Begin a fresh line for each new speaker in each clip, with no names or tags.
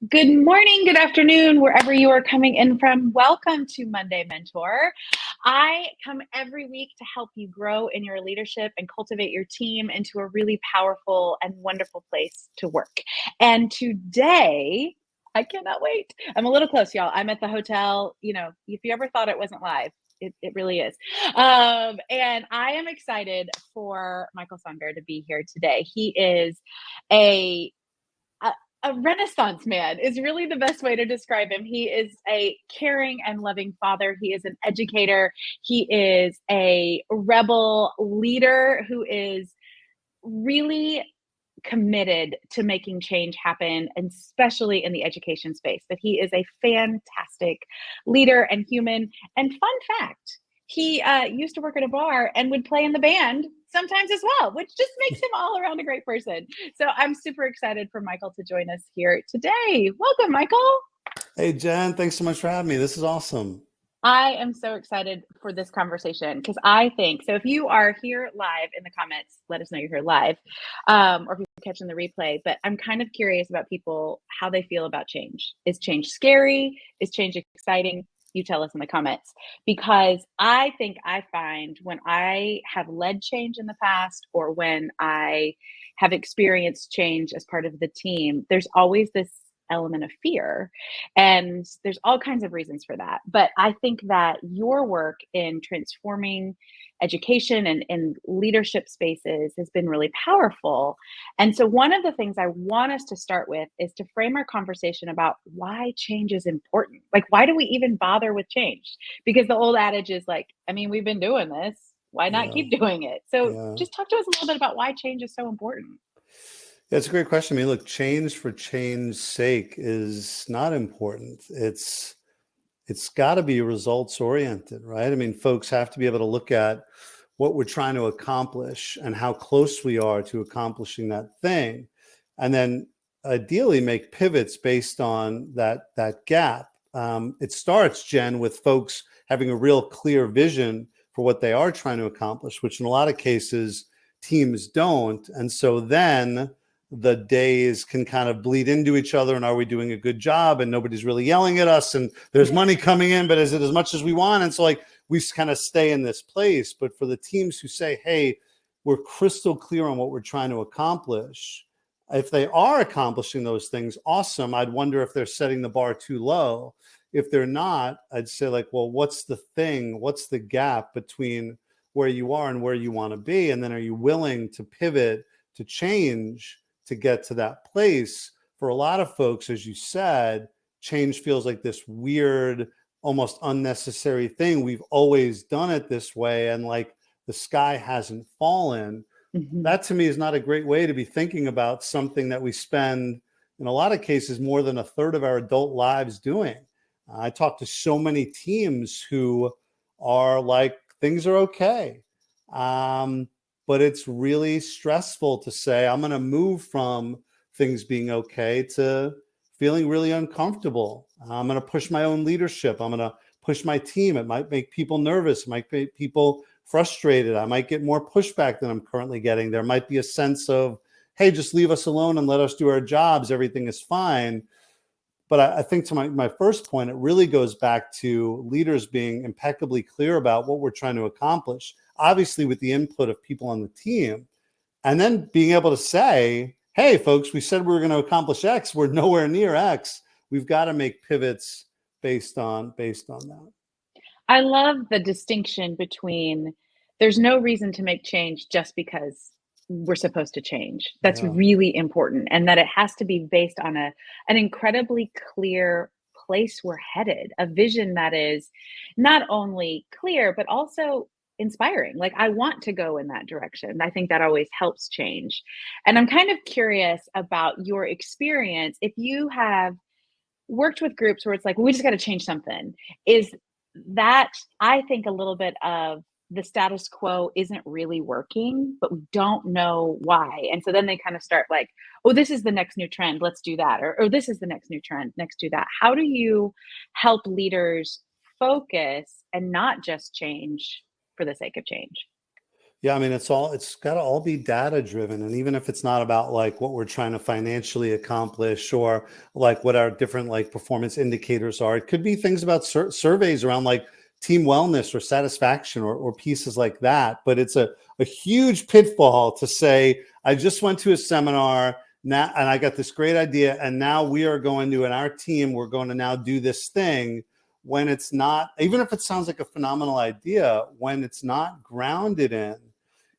Good morning, good afternoon, wherever you are coming in from. Welcome to Monday Mentor. I come every week to help you grow in your leadership and cultivate your team into a really powerful and wonderful place to work. And today, I cannot wait. I'm a little close, y'all. I'm at the hotel. If you ever thought it wasn't live, it really is. And I am excited for Michael Sonbert to be here today. He is a a, a renaissance man is really the best way to describe him. He is a caring and loving father. He is an educator. He is a rebel leader who is really committed to making change happen, and especially in the education space. But he is a fantastic leader and human. And fun fact, he used to work at a bar and would play in the band sometimes as well, which just makes him all around a great person. So I'm super excited for Michael to join us here today. Welcome, Michael.
Hey, Jen, thanks so much for having me. This is awesome.
I am so excited for this conversation because I think so. If you are here live in the comments, let us know you're here live, or if you're catching the replay. But I'm kind of curious about people, how they feel about change. Is change scary? Is change exciting? You tell us in the comments, because I think I find when I have led change in the past, or when I have experienced change as part of the team, there's always this element of fear. And there's all kinds of reasons for that. But I think that your work in transforming education and leadership spaces has been really powerful. And so, one of the things I want us to start with is to frame our conversation about why change is important. Like, why do we even bother with change? Because the old adage is like, I mean, we've been doing this. Why not
Yeah,
keep doing it? So,
yeah.
just talk to us a little bit about why change is so important.
Yeah, it's a great question. I mean, look, change for change's sake is not important. It's got to be results oriented, right? I mean, folks have to be able to look at what we're trying to accomplish and how close we are to accomplishing that thing, and then ideally make pivots based on that gap. It starts, Jen, with folks having a real clear vision for what they are trying to accomplish, which in a lot of cases teams don't. And so then the days can kind of bleed into each other, and are we doing a good job, and nobody's really yelling at us, and there's money coming in, but is it as much as we want? And so like we kind of stay in this place. But for the teams who say, hey, we're crystal clear on what we're trying to accomplish, if they are accomplishing those things, awesome. I'd wonder if they're setting the bar too low. If they're not, I'd say like, well, what's the thing? What's the gap between where you are and where you want to be? And then are you willing to pivot, to change, to get to that place? For a lot of folks, as you said, change feels like this weird, almost unnecessary thing. We've always done it this way, and like the sky hasn't fallen.
Mhm.
That to me is not a great way to be thinking about something that we spend, in a lot of cases, more than a third of our adult lives doing. I talk to so many teams who are like, things are okay. Um, but it's really stressful to say, I'm going to move from things being okay to feeling really uncomfortable. I'm going to push my own leadership. I'm going to push my team. It might make people nervous. It might make people frustrated. I might get more pushback than I'm currently getting. There might be a sense of, hey, just leave us alone and let us do our jobs. Everything is fine. But I think to my first point, it really goes back to leaders being impeccably clear about what we're trying to accomplish, obviously with the input of people on the team, and then being able to say, hey, folks, we said we were going to accomplish X. We're nowhere near X. We've got to make pivots based on that.
I love the distinction between there's no reason to make change just because we're supposed to change. That's
Yeah.
really important. And that it has to be based on an incredibly clear place we're headed, a vision that is not only clear, but also inspiring. Like, I want to go in that direction. I think that always helps change. And I'm kind of curious about your experience. If you have worked with groups where it's like, we just got to change something, is that, I think, a little bit of the status quo isn't really working, but we don't know why. And so then they kind of start like, oh, this is the next new trend, let's do that. Or this is the next new trend, next do that. How do you help leaders focus and not just change for the sake of change?
Yeah, I mean, it's got to all be data driven. And even if it's not about like what we're trying to financially accomplish or like what our different like performance indicators are, it could be things about surveys around like team wellness or satisfaction or pieces like that. But it's a huge pitfall to say, I just went to a seminar now and I got this great idea. And now we are going to, in our team, we're going to now do this thing when it's not, even if it sounds like a phenomenal idea, when it's not grounded in,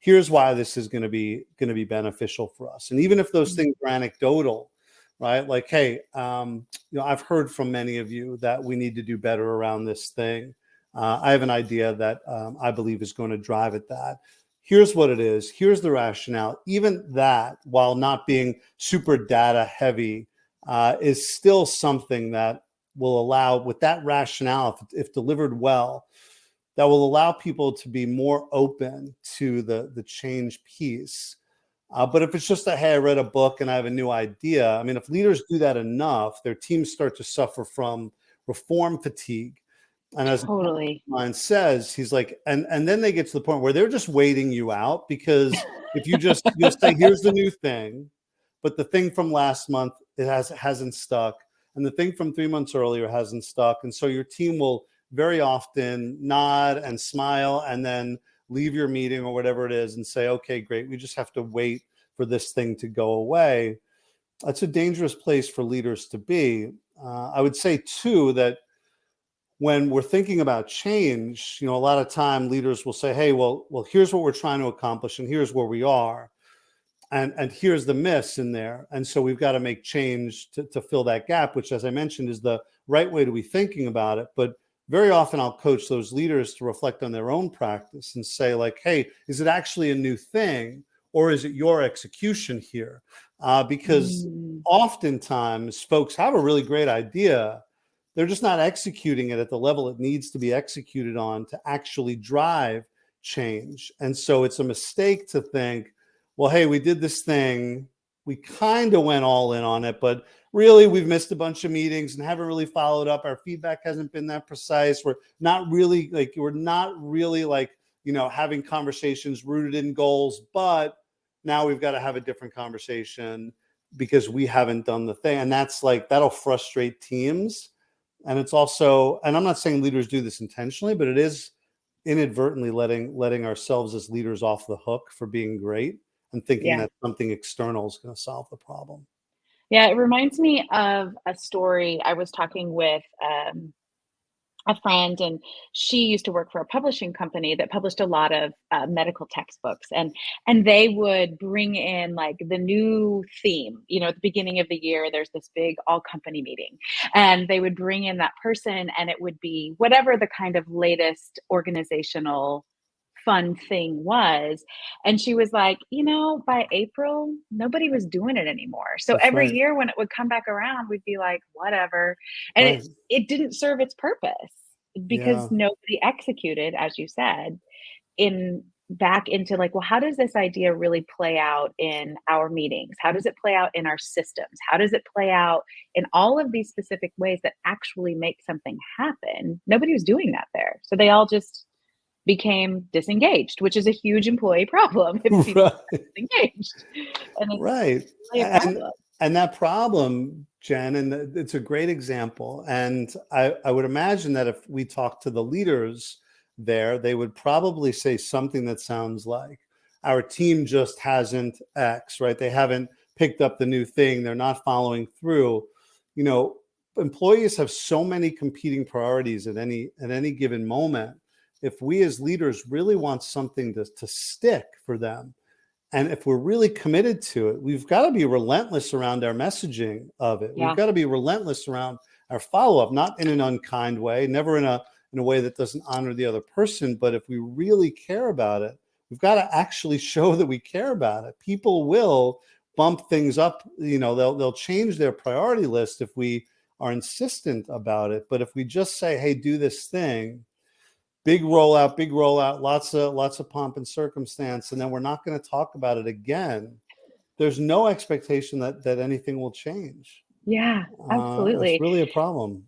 here's why this is going to be beneficial for us. And even if those things are anecdotal, right? Like, hey, I've heard from many of you that we need to do better around this thing. I have an idea that I believe is going to drive at that. Here's what it is. Here's the rationale. Even that, while not being super data heavy, is still something that will allow, with that rationale, if delivered well, that will allow people to be more open to the change piece. But if it's just that, hey, I read a book and I have a new idea, I mean, if leaders do that enough, their teams start to suffer from reform fatigue. And as
Totally.
mine says, he's like, and then they get to the point where they're just waiting you out, because if you'll say, here's the new thing, but the thing from last month, hasn't stuck. And the thing from 3 months earlier hasn't stuck. And so your team will very often nod and smile and then leave your meeting or whatever it is and say, okay, great. We just have to wait for this thing to go away. That's a dangerous place for leaders to be. I would say too, that when we're thinking about change, a lot of time leaders will say, hey, well, here's what we're trying to accomplish and here's where we are. And here's the miss in there. And so we've got to make change to fill that gap, which, as I mentioned, is the right way to be thinking about it. But very often I'll coach those leaders to reflect on their own practice and say, like, hey, is it actually a new thing or is it your execution here? Because oftentimes folks have a really great idea. They're just not executing it at the level it needs to be executed on to actually drive change. And so it's a mistake to think, well, hey, we did this thing. We kind of went all in on it, but really we've missed a bunch of meetings and haven't really followed up. Our feedback hasn't been that precise. We're not really having conversations rooted in goals, but now we've got to have a different conversation because we haven't done the thing. And that's like, that'll frustrate teams. And it's also, and I'm not saying leaders do this intentionally, but it is inadvertently letting ourselves as leaders off the hook for being great and thinking that something external is going to solve the problem.
Yeah, it reminds me of a story. I was talking with a friend, and she used to work for a publishing company that published a lot of medical textbooks, and they would bring in like the new theme. At the beginning of the year, there's this big all company meeting, and they would bring in that person, and it would be whatever the kind of latest organizational fun thing was. And she was like, by April, nobody was doing it anymore. So
That's
every
right.
year when it would come back around, we'd be like, whatever. And
Right.
it didn't serve its purpose because
Yeah.
nobody executed, as you said, in back into like, well, how does this idea really play out in our meetings? How does it play out in our systems? How does it play out in all of these specific ways that actually make something happen? Nobody was doing that there. So they all just became disengaged, which is a huge employee problem if people are
Right.
disengaged. And it's
Right.
really a
And
problem.
and that problem, Jen, and it's a great example. And I would imagine that if we talk to the leaders there, they would probably say something that sounds like, our team just hasn't X, right? They haven't picked up the new thing. They're not following through. You know, employees have so many competing priorities at any given moment. If we as leaders really want something to stick for them, and if we're really committed to it, we've got to be relentless around our messaging of it. We've
Yeah.
got to be relentless around our follow-up, not in an unkind way, never in a way that doesn't honor the other person. But if we really care about it, we've got to actually show that we care about it. People will bump things up, they'll change their priority list if we are insistent about it. But if we just say, hey, do this thing, big rollout, lots of pomp and circumstance, and then we're not going to talk about it again, there's no expectation that anything will change.
Yeah,
It's
absolutely.
really a problem.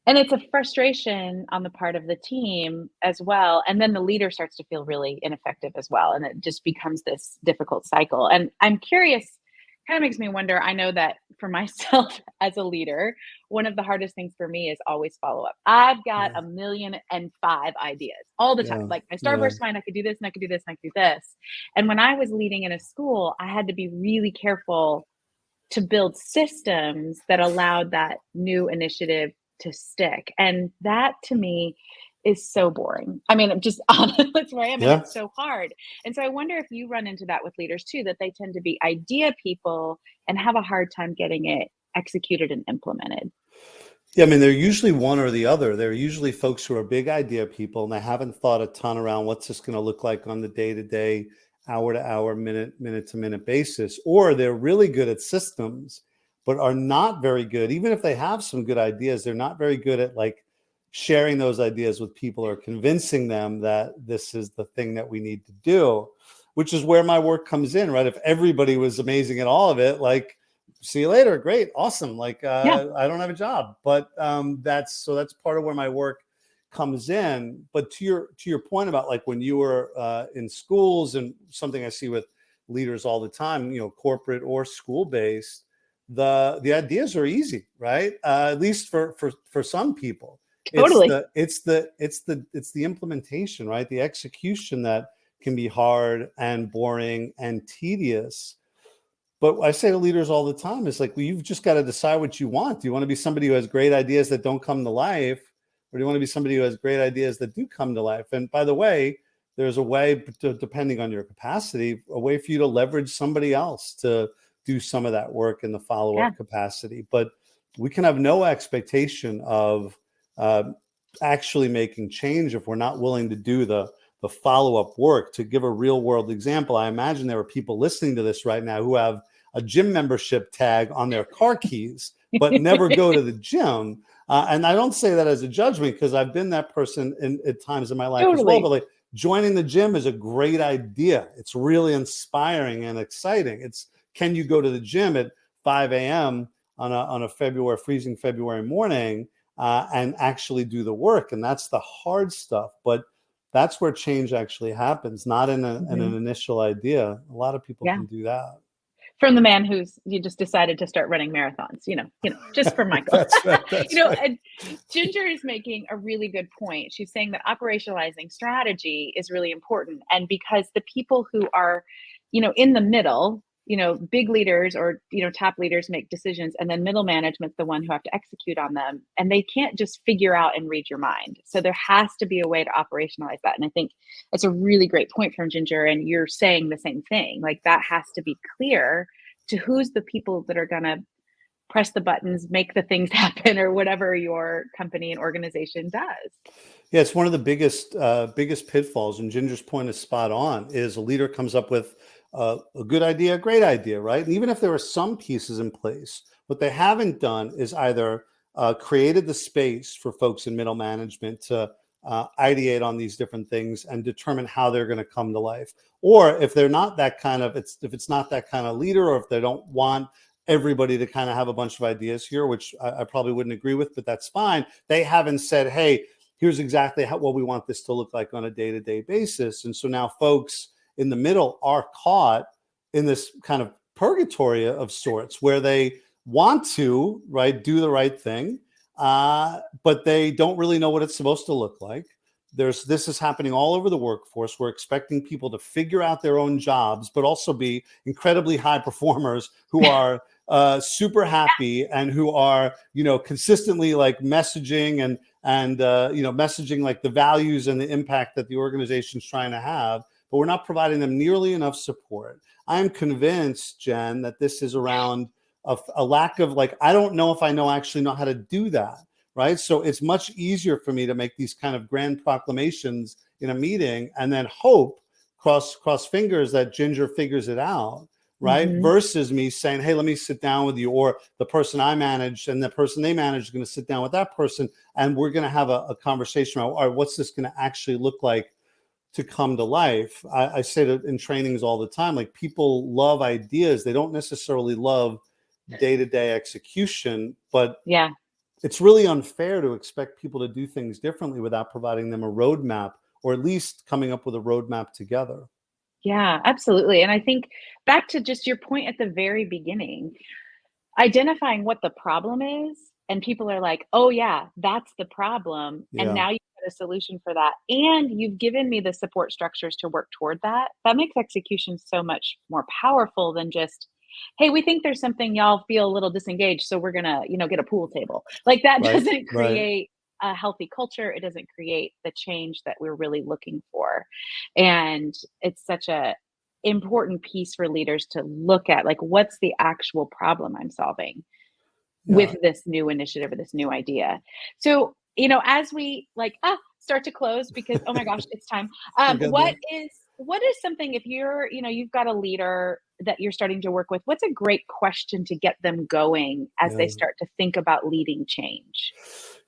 And it's a frustration on the part of the team as well, and then the leader starts to feel really ineffective as well, and it just becomes this difficult cycle, and I'm curious, kinda makes me wonder, I know that for myself as a leader, one of the hardest things for me is always follow-up. I've got
Yeah.
1,000,005 ideas all the time,
Yeah.
like, my
Yeah.
starburst mind, I could do this, and I could do this, and I could do this, and when I was leading in a school, I had to be really careful to build systems that allowed that new initiative to stick. And that to me is so boring. I mean, I'm just that's where I am, and
Yeah.
it's so hard. And so I wonder if you run into that with leaders too, that they tend to be idea people and have a hard time getting it executed and implemented.
Yeah, I mean, they're usually one or the other. They're usually folks who are big idea people and they haven't thought a ton around what's this going to look like on the day to day, hour to hour, minute to minute basis. Or they're really good at systems, but are not very good. Even if they have some good ideas, they're not very good at like sharing those ideas with people or convincing them that this is the thing that we need to do, which is where my work comes in, right? If everybody was amazing at all of it, like, see you later, great, awesome, like
Yeah.
I don't have a job, but that's part of where my work comes in. But to your point about like when you were in schools, and something I see with leaders all the time, corporate or school based, the ideas are easy, right? At least for some people.
Totally.
It's the implementation, right? The execution that can be hard and boring and tedious. But I say to leaders all the time, it's like, well, you've just got to decide what you want. Do you want to be somebody who has great ideas that don't come to life? Or do you want to be somebody who has great ideas that do come to life? And by the way, there's a way, depending on your capacity, a way for you to leverage somebody else to do some of that work in the
Yeah.
follow-up capacity. But we can have no expectation of uh, actually making change if we're not willing to do the follow-up work. To give a real world example, I imagine there are people listening to this right now who have a gym membership tag on their car keys, but never go to the gym. And I don't say that as a judgment, because I've been that person at times in my life as well.
Totally.
But like, joining the gym is a great idea. It's really inspiring and exciting. It's, can you go to the gym at 5 a.m. on a freezing February morning and actually do the work? And that's the hard stuff. But that's where change actually happens, not in an
Mhm.
initial idea. A lot of people
Yeah.
can do that.
From the man who's you just decided to start running marathons, just for Michael.
That's right. That's right.
And Ginger is making a really good point. She's saying that operationalizing strategy is really important. And because the people who are, in the middle, big leaders or, top leaders make decisions, and then middle management's the one who have to execute on them. And they can't just figure out and read your mind. So there has to be a way to operationalize that. And I think that's a really great point from Ginger. And you're saying the same thing. Like that has to be clear to who's the people that are going to press the buttons, make the things happen, or whatever your company and organization does.
Yeah, it's one of the biggest pitfalls, and Ginger's point is spot on. Is a leader comes up with a good idea, a great idea, right? And even if there are some pieces in place, what they haven't done is either created the space for folks in middle management to ideate on these different things and determine how they're going to come to life. Or if they're not that kind of, if it's not that kind of leader, or if they don't want everybody to kind of have a bunch of ideas here, which I probably wouldn't agree with, but that's fine. They haven't said, hey, here's exactly what we want this to look like on a day-to-day basis. And so now folks in the middle are caught in this kind of purgatory of sorts, where they want to, right, do the right thing, but they don't really know what it's supposed to look like. This is happening all over the workforce. We're expecting people to figure out their own jobs, but also be incredibly high performers who are super happy and who are, consistently like messaging and messaging like the values and the impact that the organization's trying to have, but we're not providing them nearly enough support. I'm convinced, Jen, that this is around a lack of, like, I don't know if I actually know how to do that. Right. So it's much easier for me to make these kind of grand proclamations in a meeting and then hope, cross fingers, that Ginger figures it out. Right.
Mm-hmm.
Versus me saying, hey, let me sit down with you, or the person I manage and the person they manage is going to sit down with that person. And we're going to have a conversation about, all right, what's this going to actually look like to come to life? I say that in trainings all the time, like, people love ideas. They don't necessarily love day-to-day execution, but
Yeah.
it's really unfair to expect people to do things differently without providing them a roadmap, or at least coming up with a roadmap together.
Yeah, absolutely. And I think back to just your point at the very beginning, identifying what the problem is, and people are like, "Oh, yeah, that's the problem, and
Yeah.
now you've got a solution for that, and you've given me the support structures to work toward that." That makes execution so much more powerful than just, "Hey, we think there's something y'all feel a little disengaged, so we're gonna, get a pool table." Like, that
Right.
doesn't
Right.
create a healthy culture, it doesn't create the change that we're really looking for, and it's such a important piece for leaders to look at, like, what's the actual problem I'm solving
Yeah.
with this new initiative or this new idea. So, as we like start to close because oh my gosh, it's time.
We're good
What
there.
is something if you're, you've got a leader that you're starting to work with, what's a great question to get them going as they
Yeah.
start to think about leading change?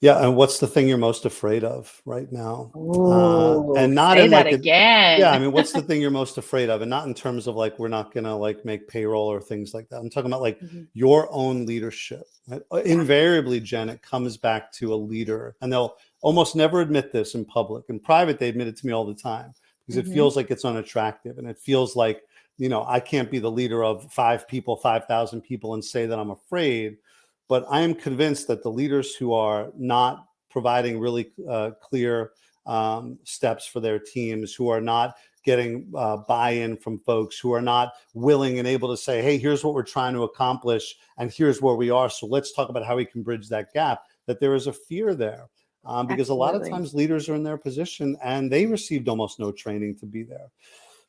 Yeah, and what's the thing you're most afraid of right now?
Oh,
And not
say
in
that
like a yeah, I
again.
mean, what's the thing you're most afraid of? And not in terms of like we're not gonna like make payroll or things like that. I'm talking about like
Mhm.
your own leadership. Right?
Yeah.
Invariably, Jen, it comes back to a leader, and they'll almost never admit this in public. In private, they admit it to me all the time because it
Hmm.
feels like it's unattractive, and it feels like I can't be the leader of 5 people, 5,000 people, and say that I'm afraid. But I am convinced that the leaders who are not providing really clear steps for their teams, who are not getting buy-in from folks, who are not willing and able to say, hey, here's what we're trying to accomplish and here's where we are, so let's talk about how we can bridge that gap, that there is a fear there. Because a lot of
Absolutely.
times leaders are in their position and they received almost no training to be there.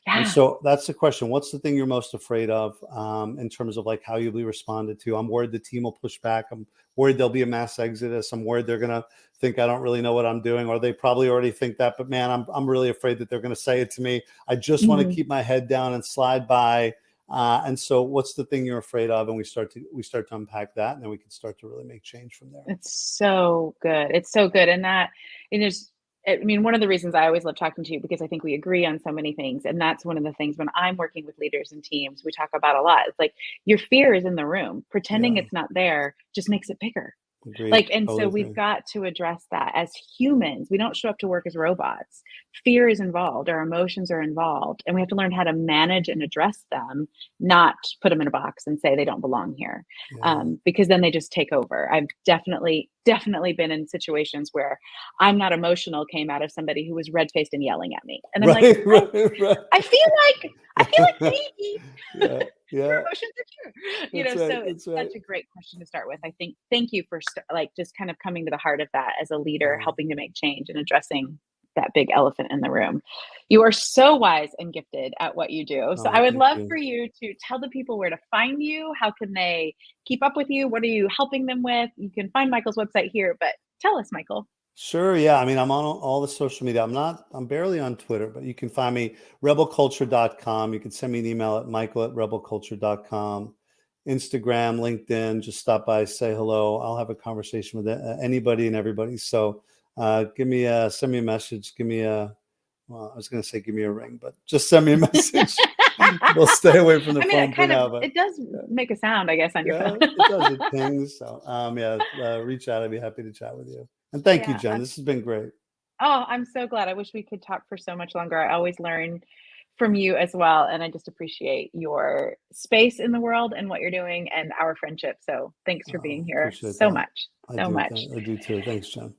And
Yeah.
so that's the question. What's the thing you're most afraid of in terms of like how you'll be responded to? I'm worried the team will push back. I'm worried there'll be a mass exodus. I'm worried they're going to think I don't really know what I'm doing, or they probably already think that. But man, I'm really afraid that they're going to say it to me. I just want to
Mhm.
keep my head down and slide by. And so, what's the thing you're afraid of? And we start to unpack that, and then we can start to really make change from there.
It's so good. It's so good. And there's, I mean, one of the reasons I always love talking to you because I think we agree on so many things. And that's one of the things when I'm working with leaders and teams, we talk about a lot. It's like your fear is in the room. Pretending
Yeah,
it's not there just makes it bigger.
agreed.
Like, and so
Totally
we've
agree.
got to address that as humans. We don't show up to work as robots. Fear is involved, our emotions are involved, and we have to learn how to manage and address them, not put them in a box and say they don't belong here.
Yeah.
Because then they just take over. I've definitely been in situations where I'm not emotional came out of somebody who was red faced and yelling at me. And I'm like,
Right. Right. Right.
I feel like maybe
Yeah.
your
Yeah.
emotions are true.
That's right.
So it's
That's right.
such a great question to start with. I think thank you for like just kind of coming to the heart of that as a leader,
Yeah.
helping to make change and addressing that big elephant in the room. You are so wise and gifted at what you do. So I
Oh,
would
thank
love
you.
for you to tell the people where to find you. How can they keep up with you? What are you helping them with? You can find Michael's website here, but tell us, Michael.
Sure. Yeah. I mean, I'm on all the social media. I'm barely on Twitter, but you can find me rebelculture.com. You can send me an email at michael@rebelculture.com. Instagram, LinkedIn, just stop by, say hello. I'll have a conversation with anybody and everybody. So send me a message. Well, I was going to say give me a ring, but just send me a message. We'll stay away from the
I mean,
phone for now, but
it does
yeah.
make a sound, I guess, on your phone.
Yeah, it does. It pings. So, yeah, reach out. I'd be happy to chat with you. And thank you,
Yeah.
Jen. This has been great.
Oh, I'm so glad. I wish we could talk for so much longer. I always learn from you as well, and I just appreciate your space in the world and what you're doing and our friendship. So, thanks for being here
Appreciate
so
that.
much. So much.
I do too. Thanks, Jen.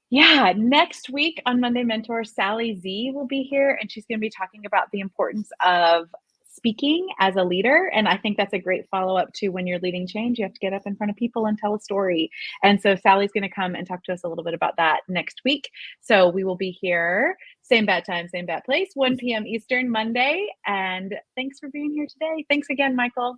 Yeah, next week on Monday Mentor, Sally Z will be here and she's going to be talking about the importance of speaking as a leader. And I think that's a great follow up to when you're leading change. You have to get up in front of people and tell a story. And so Sally's going to come and talk to us a little bit about that next week. So we will be here, same bat time, same bat place, 1 p.m. Eastern Monday. And thanks for being here today. Thanks again, Michael.